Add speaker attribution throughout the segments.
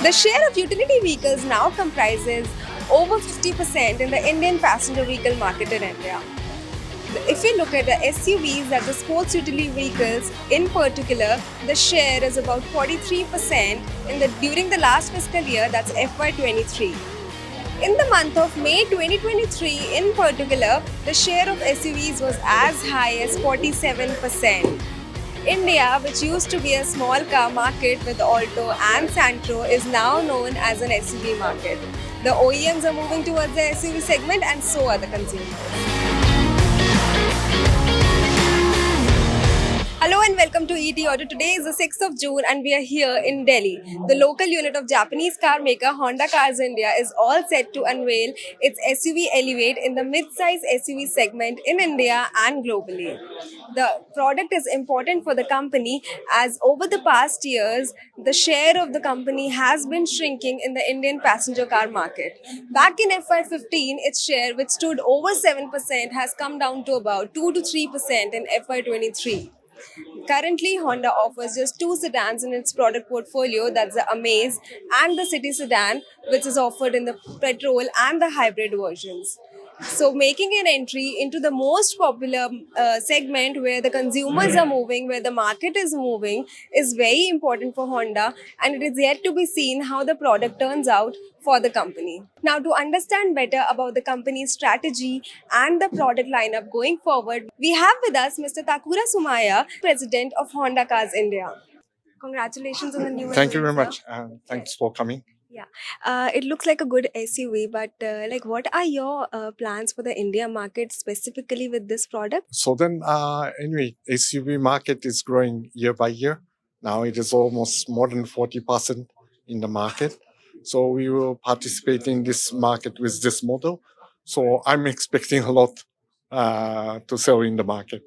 Speaker 1: The share of utility vehicles now comprises over 50% in the Indian passenger vehicle market in India. If we look at the SUVs, that the sports utility vehicles in particular, the share is about 43% during the last fiscal year, that's FY23. In the month of May 2023, in particular, the share of SUVs was as high as 47%. India, which used to be a small car market with Alto and Santro, is now known as an SUV market. The OEMs are moving towards the SUV segment, and so are the consumers. Hello and welcome to ET Auto. Today is the 6th of June and we are here in Delhi. The local unit of Japanese car maker Honda Cars India is all set to unveil its SUV Elevate in the mid-size SUV segment in India and globally. The product is important for the company as over the past years, the share of the company has been shrinking in the Indian passenger car market. Back in FY15, its share, which stood over 7%, has come down to about 2 to 3% in FY23. Currently, Honda offers just two sedans in its product portfolio, that's the Amaze and the City sedan, which is offered in the petrol and the hybrid versions. So, making an entry into the most popular segment where the consumers are moving, where the market is moving, is very important for Honda, and it is yet to be seen how the product turns out for the company. Now, to understand better about the company's strategy and the product lineup going forward, we have with us Mr. Takura Sumaya, President of Honda Cars India. Congratulations on the new
Speaker 2: Thank you
Speaker 1: unveil,
Speaker 2: very
Speaker 1: sir.
Speaker 2: much. Thanks for coming.
Speaker 1: Yeah, it looks like a good SUV, but what are your plans for the India market specifically with this product?
Speaker 2: So then, anyway, SUV market is growing year by year. Now it is almost more than 40% in the market. So we will participate in this market with this model. So I'm expecting a lot to sell in the market.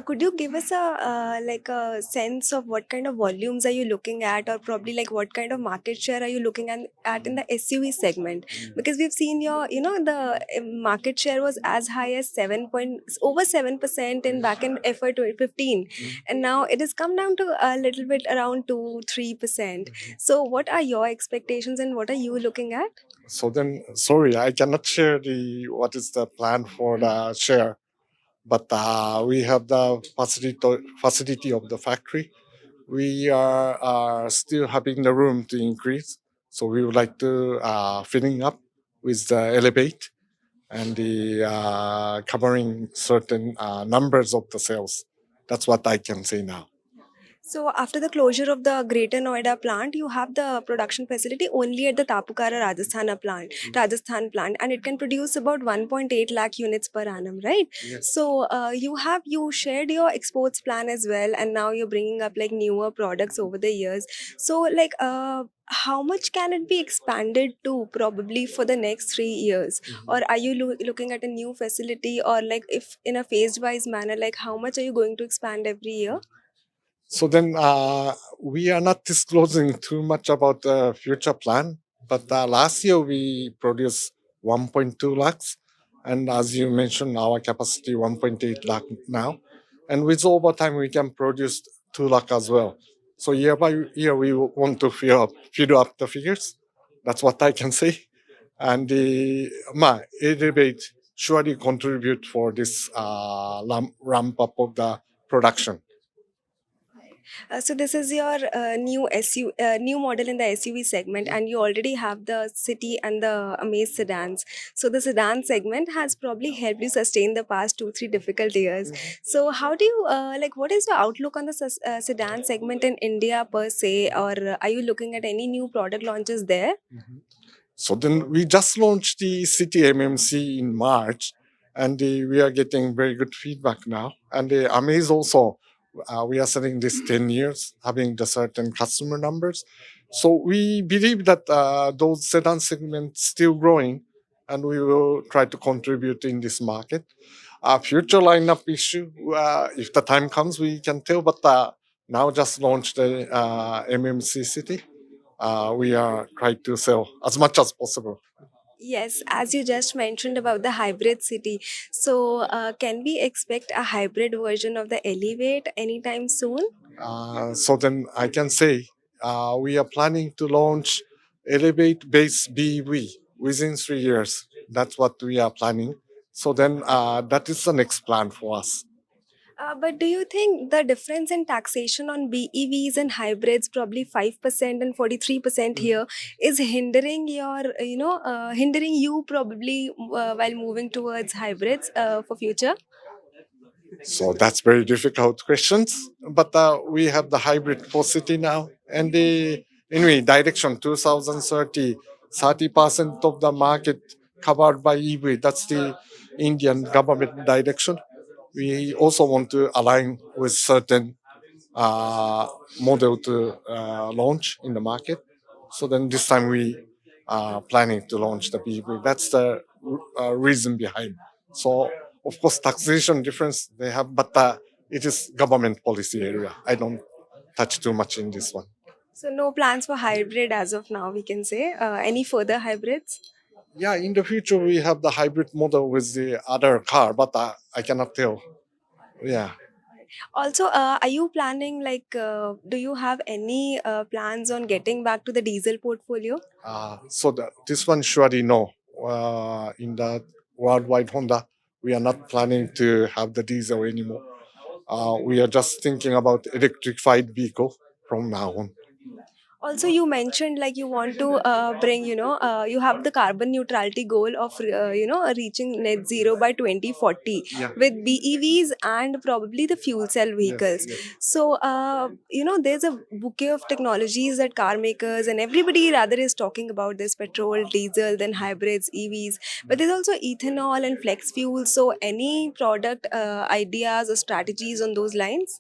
Speaker 1: Could you give us a sense of what kind of volumes are you looking at, or probably like what kind of market share are you looking at in the SUV segment? Because we've seen the market share was as high as over 7% in back in FY15, and now it has come down to a little bit around 2-3%. So, what are your expectations, and what are you looking at?
Speaker 2: So then, sorry, I cannot share the what is the plan for the share, but we have the facility of the factory. We are still having the room to increase. So we would like to filling up with the Elevate and the covering certain numbers of the sales. That's what I can say now.
Speaker 1: So after the closure of the Greater Noida plant, you have the production facility only at the Tapukara Rajasthan plant, and it can produce about 1.8 lakh units per annum, right?
Speaker 2: Yes.
Speaker 1: So you shared your exports plan as well, and now you're bringing up like newer products over the years. So how much can it be expanded to probably for the next 3 years, or are you looking at a new facility, or like if in a phased wise manner, like how much are you going to expand every year?
Speaker 2: So then we are not disclosing too much about the future plan, but last year we produced 1.2 lakhs. And as you mentioned, our capacity 1.8 lakh now. And with overtime, we can produce 2 lakh as well. So year by year, we want to fill up the figures. That's what I can say. And the Elevate surely contribute for this ramp up of the production.
Speaker 1: So this is your new model in the SUV segment, and you already have the City and the Amaze sedans. So the sedan segment has probably helped you sustain the past 2-3 difficult years. So how do you What is your outlook on the sedan segment in India per se, or are you looking at any new product launches there?
Speaker 2: So then we just launched the City MMC in March, and we are getting very good feedback now. And the Amaze also, we are selling this 10 years, having the certain customer numbers. So we believe that those sedan segments still growing, and we will try to contribute in this market. Future lineup issue, if the time comes, we can tell. But now just launched the MMC City. We are trying to sell as much as possible.
Speaker 1: Yes, as you just mentioned about the hybrid city. So, can we expect a hybrid version of the Elevate anytime soon?
Speaker 2: So then I can say we are planning to launch Elevate based BEV within 3 years. That's what we are planning. So then that is the next plan for us.
Speaker 1: But do you think the difference in taxation on BEVs and hybrids, probably 5% and 43% here, is hindering hindering you probably while moving towards hybrids for future?
Speaker 2: So that's very difficult questions. But we have the hybrid for city now. And the anyway, direction 2030, 30% of the market covered by EV. That's the Indian government direction. We also want to align with certain uh, model to launch in the market. So then this time we are planning to launch the BEV. That's the reason behind. So of course taxation difference they have, but it is government policy area. I don't touch too much in this one.
Speaker 1: So no plans for hybrid as of now, we can say. Any further hybrids?
Speaker 2: Yeah, in the future we have the hybrid model with the other car, but I cannot tell. Yeah.
Speaker 1: Also, are you planning do you have any plans on getting back to the diesel portfolio?
Speaker 2: This one surely no. In the worldwide Honda, we are not planning to have the diesel anymore. We are just thinking about electrified vehicle from now on.
Speaker 1: Also, you mentioned like you want to bring, you have the carbon neutrality goal of, reaching net zero by 2040
Speaker 2: Yeah.
Speaker 1: with BEVs and probably the fuel cell
Speaker 2: Yes.
Speaker 1: vehicles.
Speaker 2: Yes.
Speaker 1: So, there's a bouquet of technologies that car makers and everybody rather is talking about this petrol, diesel, then hybrids, EVs. But there's also ethanol and flex fuel. So, any product ideas or strategies on those lines?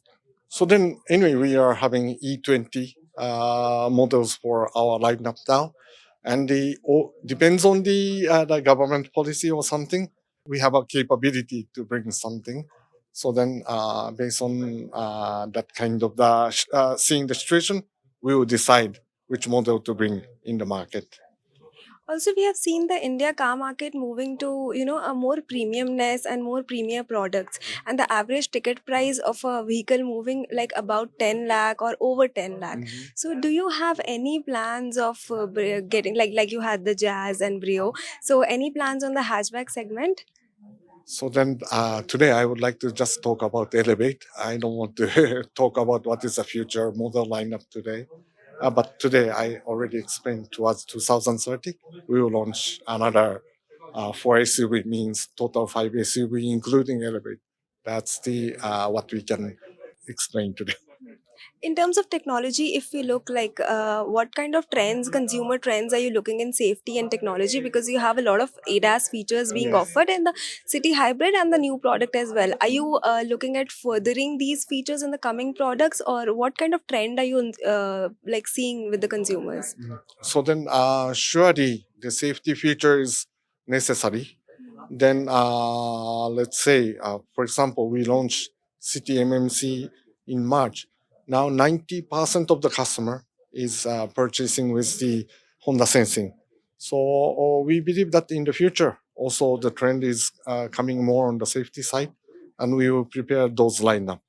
Speaker 2: So then, anyway, we are having E20 models for our lineup now, and depends on the government policy or something. We have a capability to bring something. So then, based on that kind of seeing the situation, we will decide which model to bring in the market.
Speaker 1: Also, we have seen the India car market moving to, a more premiumness and more premium products. And the average ticket price of a vehicle moving like about 10 lakh or over 10 lakh.
Speaker 2: Mhm.
Speaker 1: So, do you have any plans of getting like you had the Jazz and Brio? So, any plans on the hatchback segment?
Speaker 2: So then, today I would like to just talk about Elevate. I don't want to talk about what is the future model lineup today. But today I already explained towards 2030, we will launch another 4 SUV, means total 5 SUV, including Elevate. That's the what we can explain today.
Speaker 1: In terms of technology, if we look like what kind of trends, consumer trends are you looking in safety and technology, because you have a lot of ADAS features being
Speaker 2: Yes.
Speaker 1: offered in the city hybrid and the new product as well. Are you looking at furthering these features in the coming products, or what kind of trend are you like seeing with the consumers?
Speaker 2: So then, surely the safety feature is necessary. Then, let's say, for example, we launched City MMC in March. Now, 90% of the customer is purchasing with the Honda Sensing. So we believe that in the future, also the trend is coming more on the safety side, and we will prepare those lineup.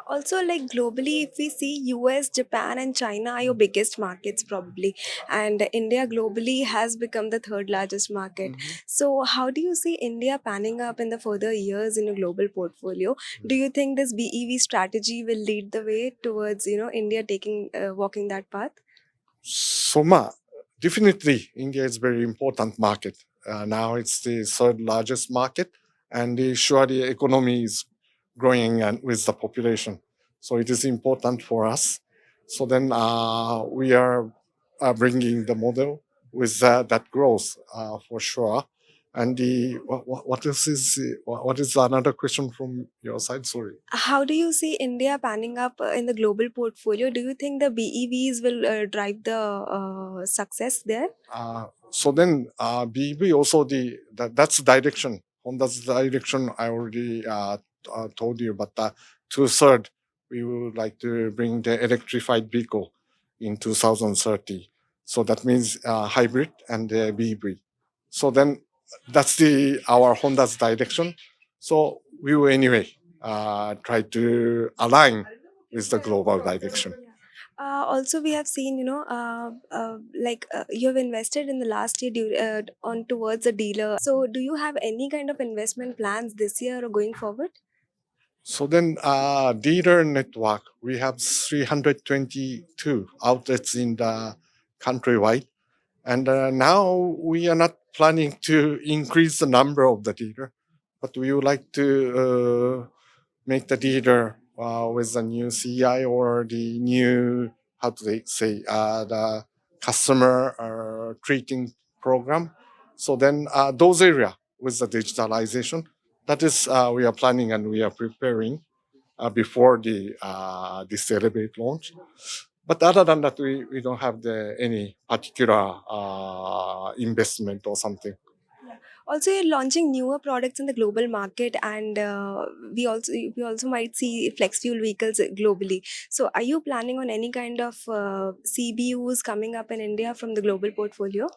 Speaker 1: Also, like globally, if we see US, Japan and China are your biggest markets probably, and India globally has become the third largest market. So how do you see India panning up in the further years in a global portfolio? Do you think this BEV strategy will lead the way towards, India taking walking that path?
Speaker 2: So, definitely, India is very important market. Now it's the third largest market, and sure the economy is growing and with the population. So it is important for us. So then we are bringing the model with that growth for sure. And what else is what is another question from your side? Sorry.
Speaker 1: How do you see India panning up in the global portfolio? Do you think the BEVs will drive the success there?
Speaker 2: So then BB also that's direction. Honda's direction I already told you, but two-third we would like to bring the electrified vehicle in 2030. So that means hybrid and BB. So then that's our Honda's direction. So we will anyway try to align with the global direction.
Speaker 1: Also, we have seen, you have invested in the last year on towards a dealer. So, do you have any kind of investment plans this year or going forward?
Speaker 2: So then, dealer network, we have 322 outlets in the countrywide. And now we are not planning to increase the number of the dealer, but we would like to make the dealer with the new CI or the new, how do they say, the customer treating program. So then those area with the digitalization, that is we are planning and we are preparing before the Celebrate launch. But other than that, we don't have any particular investment or something.
Speaker 1: Yeah. Also, you're launching newer products in the global market, and we also might see flex fuel vehicles globally. So, are you planning on any kind of CBUs coming up in India from the global portfolio?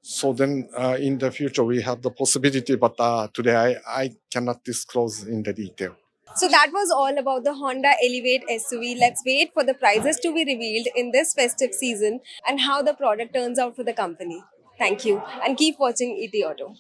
Speaker 2: So then in the future, we have the possibility, but today I cannot disclose in the detail.
Speaker 1: So that was all about the Honda Elevate SUV. Let's wait for the prices to be revealed in this festive season and how the product turns out for the company. Thank you and keep watching ET Auto.